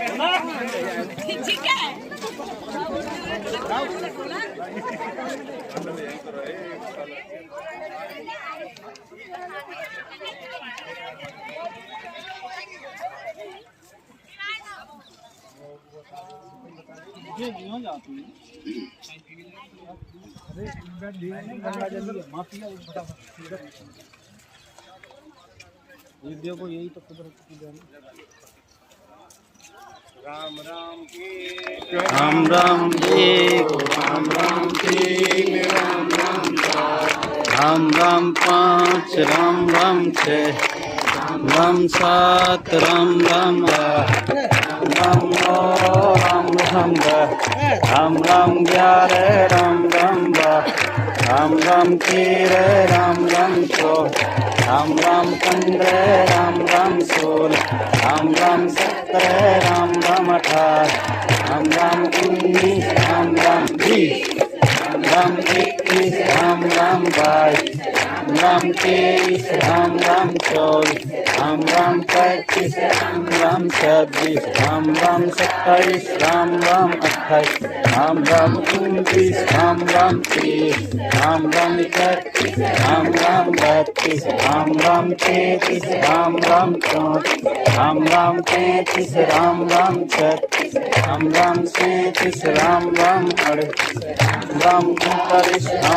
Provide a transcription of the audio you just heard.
ठीक है ये क्यों जाती है? अरे गंगा जल्दी माफिया फटाफट वीडियो को यही तो कुदरत की देन। राम राम की राम राम जी राम राम की राम राम राम राम 5 राम राम 6 राम राम 7 राम राम 8 राम 9 राम राम 10 राम राम 11 राम राम 12 राम राम 13 राम राम 14 राम राम 15 राम राम 16 राम राम 17 राम राम 18 राम राम 19 राम राम 20 राम राम 21 राम राम 22 राम राम 23 राम राम 24 राम राम 35 राम राम 26 राम राम 27 राम राम 28 राम राम 29 राम राम 30 राम राम 31 राम राम 32 राम राम 33 राम राम 34 राम राम 35 राम राम 36 राम राम 37 राम राम 38 राम राम 39 राम